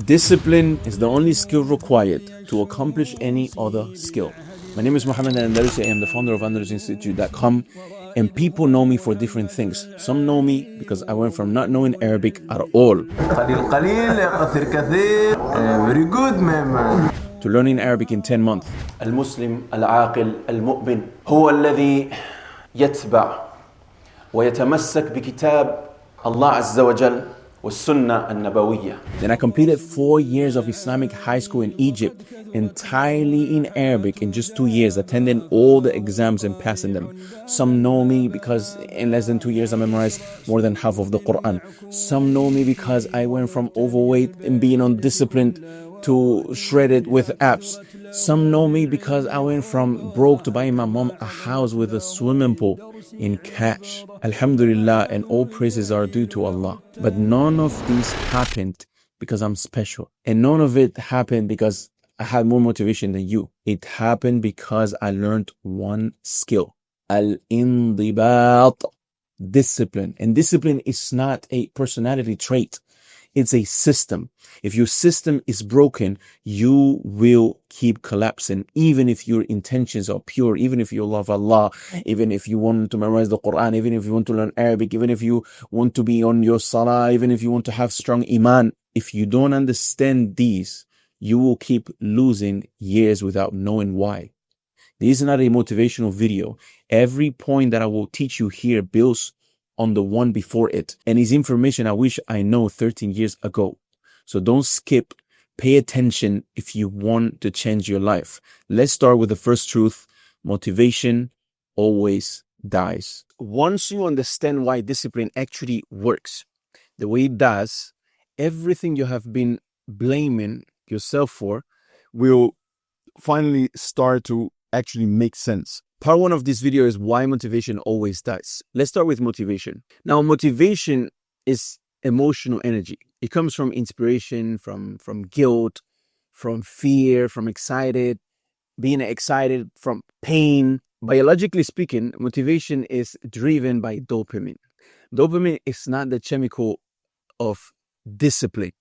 Discipline is the only skill required to accomplish any other skill. My name is Muhammad Al-Andalusi. I am the founder of AndalusInstitute.com, and people know me for different things. Some know me because I went from not knowing Arabic at all very good man. to learning Arabic in 10 months. المسلم العاقل المؤمن هو الذي يتبع ويتمسك بكتاب الله عز وجل والسنة النبوية. Then I completed 4 years of Islamic high school in Egypt, entirely in Arabic in just 2 years, attending all the exams and passing them. Some know me because in less than 2 years I memorized more than half of the Quran. Some know me because I went from overweight and being undisciplined to shredded with abs. Some know me because I went from broke to buying my mom a house with a swimming pool in cash. Alhamdulillah, and all praises are due to Allah. But none of these happened because I'm special. And none of it happened because I had more motivation than you. It happened because I learned one skill. Al-indibat. Discipline. And discipline is not a personality trait. It's a system. If your system is broken, you will keep collapsing, even if your intentions are pure, even if you love Allah, even if you want to memorize the Quran, even if you want to learn Arabic, even if you want to be on your salah, even if you want to have strong iman. If you don't understand these, you will keep losing years without knowing why. This is not a motivational video. Every point that I will teach you here builds on the one before it, and is information I wish I know 13 years ago. So don't skip. Pay attention if you want to change your life. Let's start with the first truth. Motivation always dies. Once you understand why discipline actually works the way it does, everything you have been blaming yourself for will finally start to actually make sense. Part 1 of this video is why motivation always dies. Let's start with motivation. Now, motivation is emotional energy. It comes from inspiration, from guilt, from fear, from being excited, from pain. Biologically speaking, motivation is driven by dopamine. Dopamine is not the chemical of discipline.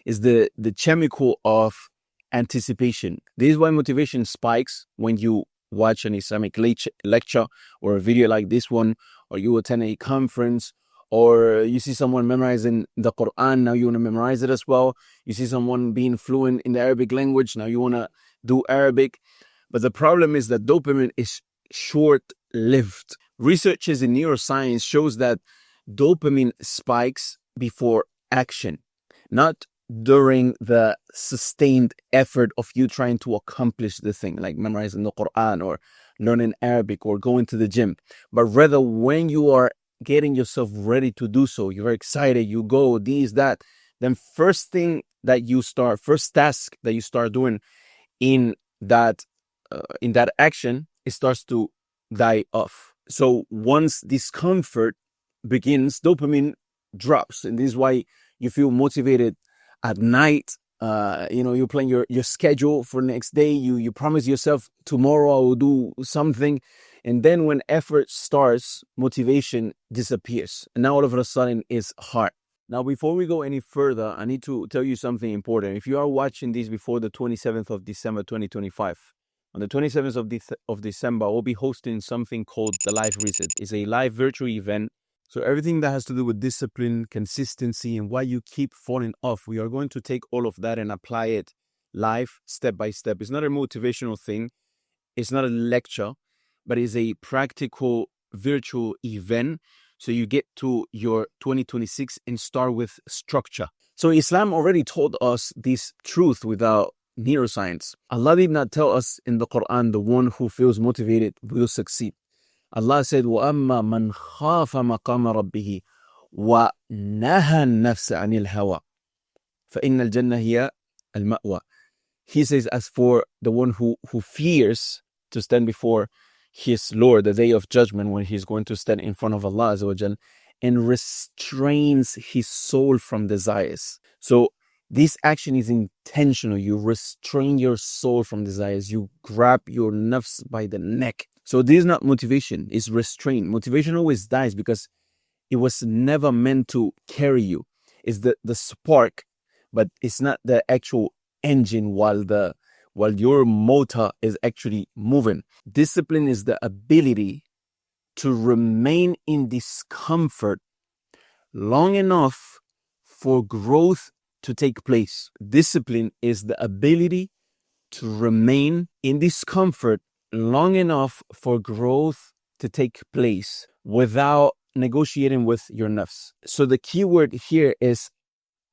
It's the chemical of anticipation. This is why motivation spikes when you watch an Islamic lecture or a video like this one, or you attend a conference, or you see someone memorizing the Quran, now you want to memorize it as well. You see someone being fluent in the Arabic language, now you want to do Arabic. But the problem is that dopamine is short-lived. Researchers in neuroscience shows that dopamine spikes before action, not during the sustained effort of you trying to accomplish the thing, like memorizing the Quran or learning Arabic or going to the gym, but rather when you are getting yourself ready to do so, you're excited, you go, that, then first task that you start doing in that action, it starts to die off. So once discomfort begins, dopamine drops, and this is why you feel motivated at night. You're planning your schedule for the next day. You promise yourself, tomorrow I will do something. And then when effort starts, motivation disappears. And now all of a sudden it's hard. Now, before we go any further, I need to tell you something important. If you are watching this before the 27th of December, 2025, on the 27th of December, I will be hosting something called the Live Reset. It's a live virtual event. So everything that has to do with discipline, consistency, and why you keep falling off, we are going to take all of that and apply it live, step by step. It's not a motivational thing. It's not a lecture, but it's a practical virtual event. So you get to your 2026 and start with structure. So Islam already told us this truth without neuroscience. Allah did not tell us in the Quran, the one who feels motivated will succeed. Allah said, وَأَمَّا مَنْ خَافَ مَقَامَ رَبِّهِ وَنَهَى النَّفْسَ عَنِ الْهَوَى فَإِنَّ الْجَنَّةَ هِيَ الْمَأْوَى. He says, as for the one who fears to stand before his Lord, the day of judgment, when he's going to stand in front of Allah Azza wa Jal, and restrains his soul from desires. So this action is intentional. You restrain your soul from desires. You grab your nafs by the neck. So this is not motivation, it's restraint. Motivation always dies because it was never meant to carry you. It's the spark but it's not the actual engine while your motor is actually moving. Discipline is the ability to remain in discomfort long enough for growth to take place. Discipline is the ability to remain in discomfort long enough for growth to take place without negotiating with your nafs. So the key word here is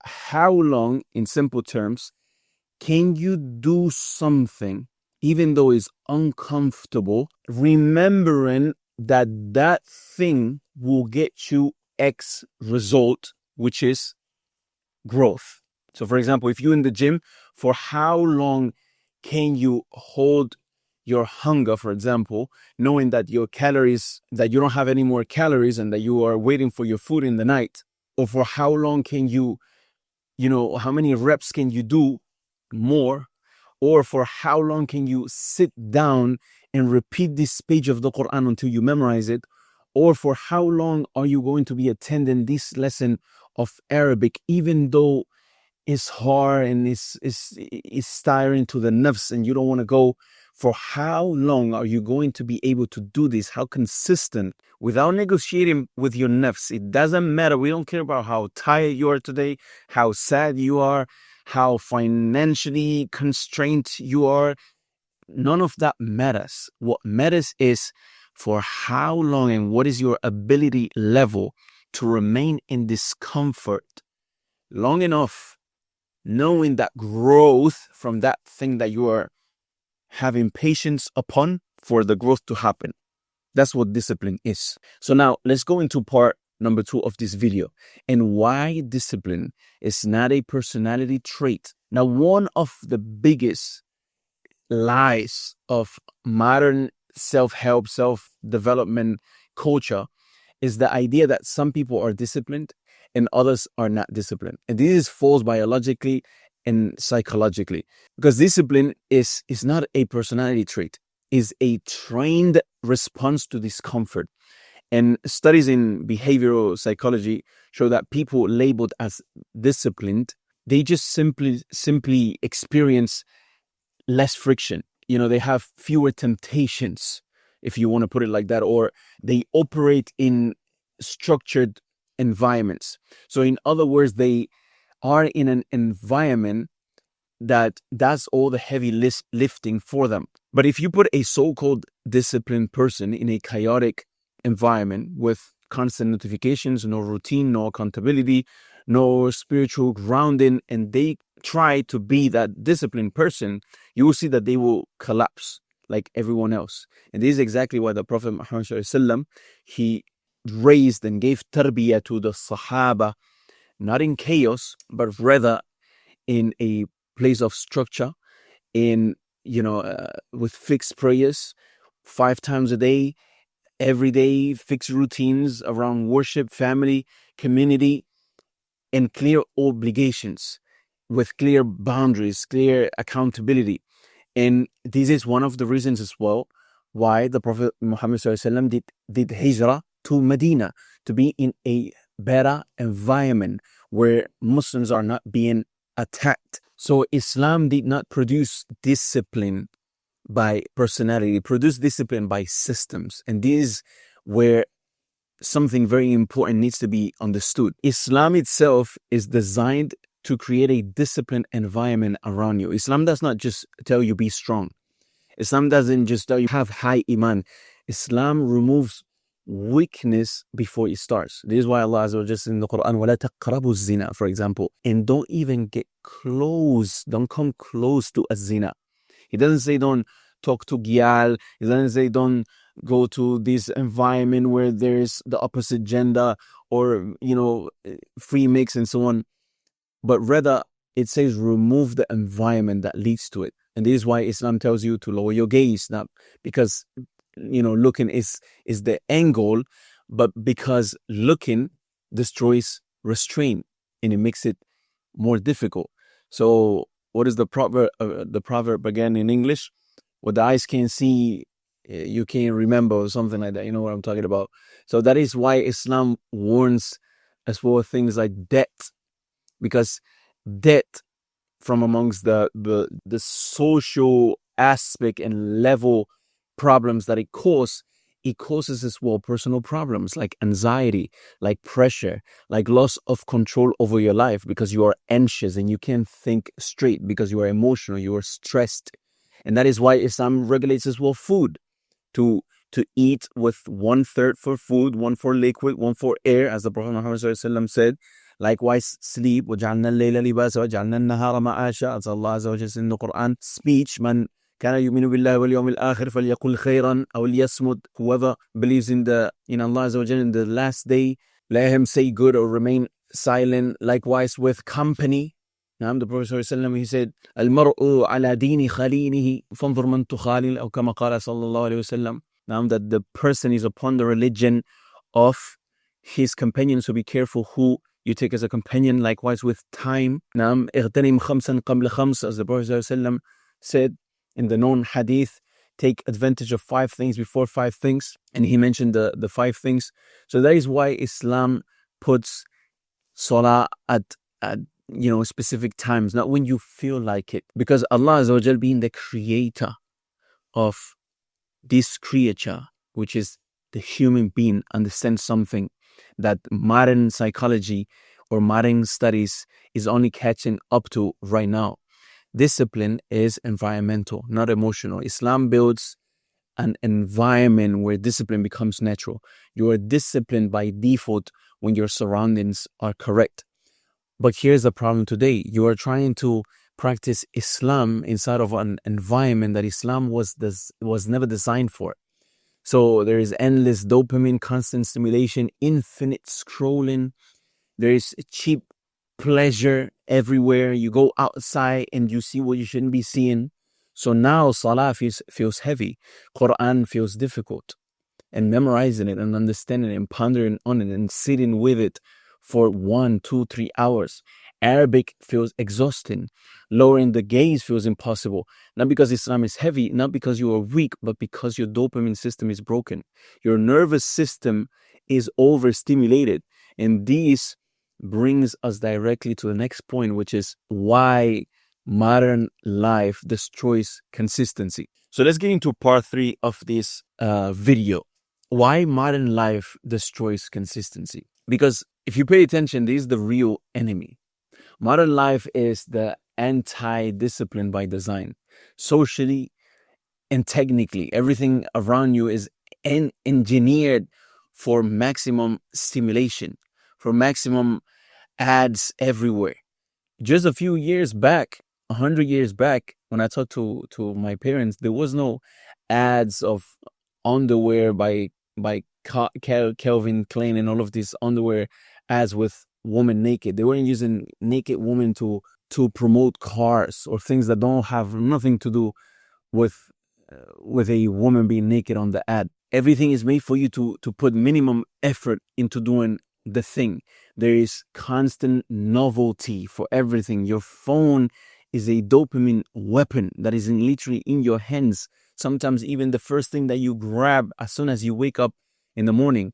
how long, in simple terms, can you do something even though it's uncomfortable, remembering that that thing will get you X result, which is growth. So for example, if you're in the gym, for how long can you hold your hunger, for example, knowing that your calories, that you don't have any more calories and that you are waiting for your food in the night? Or for how long can you how many reps can you do more? Or for how long can you sit down and repeat this page of the Quran until you memorize it? Or for how long are you going to be attending this lesson of Arabic, even though it's hard and it's tiring to the nafs and you don't want to go? For how long are you going to be able to do this? How consistent, without negotiating with your nafs? It doesn't matter. We don't care about how tired you are today, how sad you are, how financially constrained you are. None of that matters. What matters is for how long and what is your ability level to remain in discomfort long enough, knowing that growth from that thing that you are having patience upon for the growth to happen. That's what discipline is. So now let's go into part number 2 of this video and why discipline is not a personality trait. Now, one of the biggest lies of modern self-help, self-development culture is the idea that some people are disciplined and others are not disciplined. And this is false biologically and psychologically, because discipline is not a personality trait, is a trained response to discomfort. And studies in behavioral psychology show that people labeled as disciplined, they just simply experience less friction. They have fewer temptations, if you want to put it like that, or they operate in structured environments. So in other words, they are in an environment that does all the heavy lifting for them. But if you put a so-called disciplined person in a chaotic environment with constant notifications, no routine, no accountability, no spiritual grounding, and they try to be that disciplined person, you will see that they will collapse like everyone else. And this is exactly why the Prophet Muhammad ﷺ, he raised and gave tarbiyah to the Sahaba, not in chaos, but rather in a place of structure, with fixed prayers 5 times a day, every day, fixed routines around worship, family, community, and clear obligations with clear boundaries, clear accountability. And this is one of the reasons as well why the Prophet Muhammad ﷺ did hijrah to Medina, to be in a better environment where Muslims are not being attacked. So Islam did not produce discipline by personality, it produced discipline by systems. And this is where something very important needs to be understood. Islam itself is designed to create a disciplined environment around you. Islam does not just tell you be strong. Islam doesn't just tell you have high iman. Islam removes weakness before it starts. This is why Allah Azza wa Jalla in the Quran, وَلَا تَقْرَبُوا الزِّنَا, for example, and don't even get close, don't come close to a zina. He doesn't say don't talk to gyal. He doesn't say don't go to this environment where there's the opposite gender or, free mix and so on. But rather, it says remove the environment that leads to it. And this is why Islam tells you to lower your gaze, not because looking is the end goal, but because looking destroys restraint and it makes it more difficult. So what is the proverb? The proverb again in English: what the eyes can't see, you can't remember, or something like that. You know what I'm talking about. So that is why Islam warns as well things like debt, because debt from amongst the social aspect and level problems that it causes as well personal problems like anxiety, like pressure, like loss of control over your life because you are anxious and you can't think straight because you are emotional, you are stressed. And that is why Islam regulates as well food, to eat with 1/3 for food, 1 for liquid, 1 for air, as the Prophet Muhammad ﷺ said. Likewise, sleep. وَجَعَلْنَا اللَّيْلَ لِبَاسًا وَجَعَلْنَا النَّهَارَ مَعَاشًا, as Allah Azza wa Jalla says in the Quran. Speech, man كان يؤمن بالله واليوم الآخر فليقل خيرا أو ليصمت. Whoever believes in Allah Azza wa Jalla in the last day, let him say good or remain silent. Likewise with company. Now the Prophet ﷺ, he said, المرء على دين خليله فانظر من تخالل, أو كما قال صلى الله عليه وسلم. Now that the person is upon the religion of his companion, so be careful who you take as a companion. Likewise with time. Now اغتنم خمسا قبل خمس, as the Prophet ﷺ said in the known hadith, take advantage of 5 things before 5 things. And he mentioned the 5 things. So that is why Islam puts salah at specific times, not when you feel like it. Because Allah Azza wa Jal, being the creator of this creature, which is the human being, understands something that modern psychology or modern studies is only catching up to right now. Discipline is environmental, not emotional. Islam builds an environment where discipline becomes natural. You are disciplined by default when your surroundings are correct. But here's the problem today. You are trying to practice Islam inside of an environment that Islam was never designed for. So there is endless dopamine, constant stimulation, infinite scrolling. There is cheap pleasure everywhere. You go outside and you see what you shouldn't be seeing. So now salah feels heavy. Quran feels difficult. And memorizing it and understanding it and pondering on it and sitting with it for 1, 2, 3 hours. Arabic feels exhausting. Lowering the gaze feels impossible. Not because Islam is heavy, not because you are weak, but because your dopamine system is broken. Your nervous system is overstimulated. And this brings us directly to the next point, which is why modern life destroys consistency. So let's get into part 3 of this video. Why modern life destroys consistency. Because if you pay attention, this is the real enemy. Modern life is the anti-discipline by design. Socially and technically, everything around you is engineered for maximum stimulation, for maximum ads everywhere. Just a few years back, 100 years back, when I talked to my parents, there was no ads of underwear by Calvin Klein and all of these underwear ads with women naked. They weren't using naked women to promote cars or things that don't have nothing to do with a woman being naked on the ad. Everything is made for you to put minimum effort into doing the thing. There is constant novelty for everything. Your phone is a dopamine weapon that is literally in your hands. Sometimes even the first thing that you grab as soon as you wake up in the morning.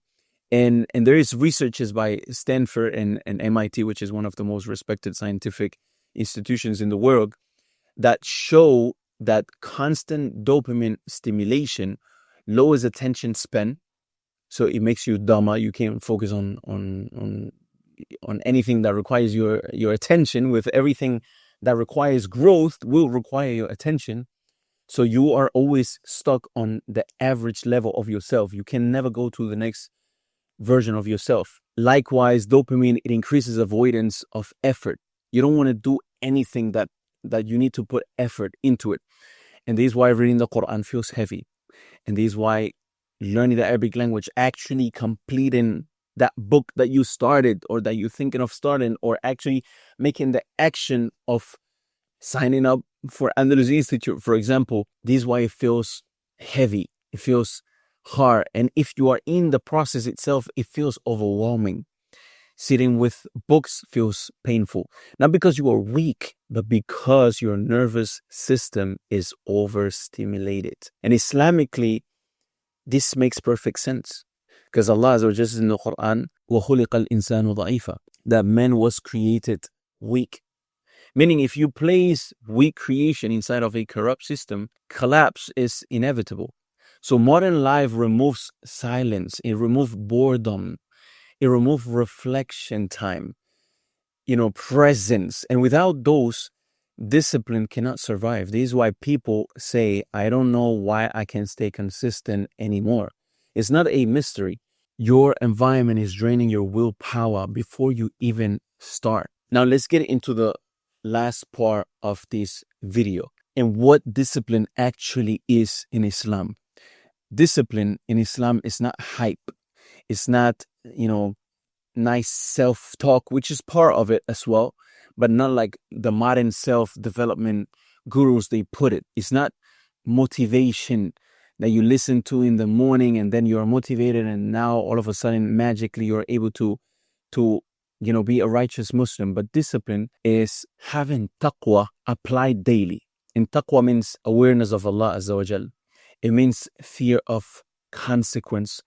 And there is researches by Stanford and MIT, which is one of the most respected scientific institutions in the world, that show that constant dopamine stimulation lowers attention span. So it makes you dumber. You can't focus on anything that requires your attention. With everything that requires growth will require your attention. So you are always stuck on the average level of yourself. You can never go to the next version of yourself. Likewise, dopamine, it increases avoidance of effort. You don't want to do anything that you need to put effort into it. And this is why reading the Quran feels heavy. And this is why learning the Arabic language, actually completing that book that you started or that you're thinking of starting, or actually making the action of signing up for Andalus Institute, for example, this is why it feels heavy. It feels hard. And if you are in the process itself, it feels overwhelming. Sitting with books feels painful. Not because you are weak, but because your nervous system is overstimulated. And Islamically, this makes perfect sense. Because Allah Azza wa Jalla says in the Quran, وَخُلِقَ الْإِنسَانُ ضَعِيفًا, that man was created weak. Meaning if you place weak creation inside of a corrupt system, collapse is inevitable. So modern life removes silence, it removes boredom, it removes reflection time, presence. And without those, discipline cannot survive. This is why people say, I don't know why I can stay consistent anymore. It's not a mystery. Your environment is draining your willpower before you even start. Now let's get into the last part of this video and what discipline actually is in Islam. Discipline in Islam is not hype. It's not, nice self-talk, which is part of it as well, but not like the modern self-development gurus, they put it. It's not motivation that you listen to in the morning and then you're motivated and now all of a sudden magically you're able to be a righteous Muslim. But discipline is having taqwa applied daily. And taqwa means awareness of Allah Azza wa Jal. It means fear of consequence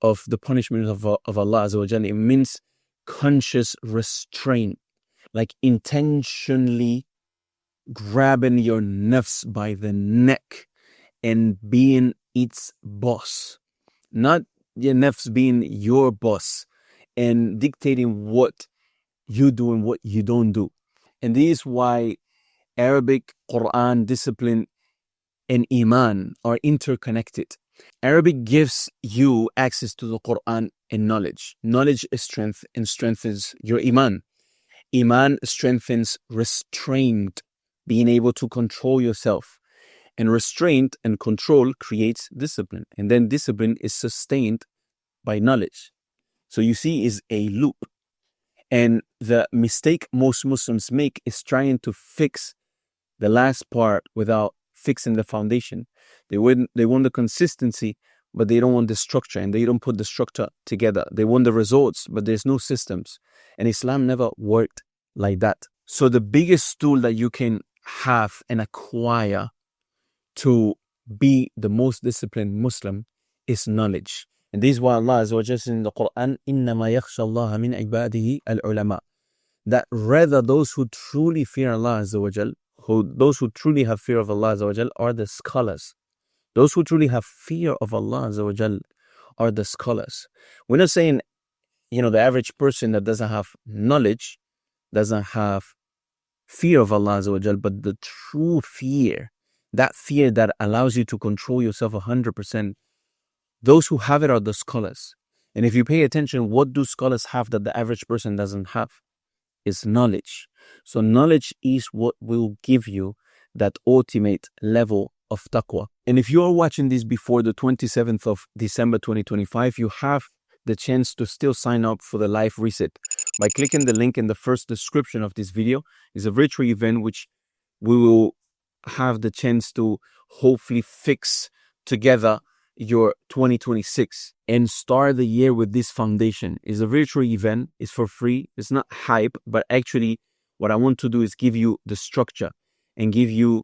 of the punishment of Allah Azza wa Jal. It means conscious restraint, like intentionally grabbing your nafs by the neck and being its boss. Not your nafs being your boss and dictating what you do and what you don't do. And this is why Arabic, Quran, discipline, and Iman are interconnected. Arabic gives you access to the Quran and knowledge. Knowledge is strength and strengthens your Iman. Iman strengthens restraint, being able to control yourself. And restraint and control creates discipline. And then discipline is sustained by knowledge. So you see, is a loop. And the mistake most Muslims make is trying to fix the last part without fixing the foundation. They want the consistency, but they don't want the structure, and they don't put the structure together. They want the results, but there's no systems. And Islam never worked like that. So the biggest tool that you can have and acquire to be the most disciplined Muslim is knowledge. And this is why Allah Azza wa Jalla says in the Quran, إِنَّمَا يَخْشَى اللَّهَ مِنْ عِبَادِهِ الْعُلَمَاء. That rather those who truly fear Allah Azza wa Jalla, those who truly have fear of Allah Azza wa Jalla are the scholars. Those who truly have fear of Allah Azza wa Jalla are the scholars. We're not saying, the average person that doesn't have knowledge doesn't have fear of Allah Azza wa Jalla, but the true fear, that fear that allows you to control yourself 100%, those who have it are the scholars. And if you pay attention, what do scholars have that the average person doesn't have? Is knowledge. So knowledge is what will give you that ultimate level of taqwa. And if you are watching this before the 27th of December 2025, you have the chance to still sign up for the live reset by clicking the link in the first description of this video. It's a virtual event which we will have the chance to hopefully fix together your 2026 and start the year with this foundation. It's a virtual event. It's for free. It's not hype, but actually what I want to do is give you the structure and give you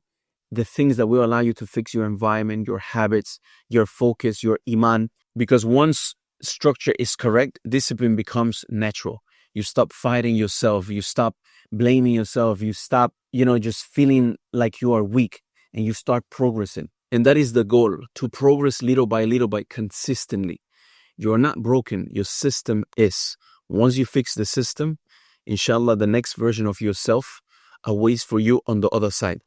the things that will allow you to fix your environment, your habits, your focus, your iman. Because once structure is correct, discipline becomes natural. You stop fighting yourself. You stop blaming yourself. You stop, just feeling like you are weak, and you start progressing. And that is the goal, to progress little by consistently. You are not broken. Your system is. Once you fix the system, inshallah, the next version of yourself awaits for you on the other side.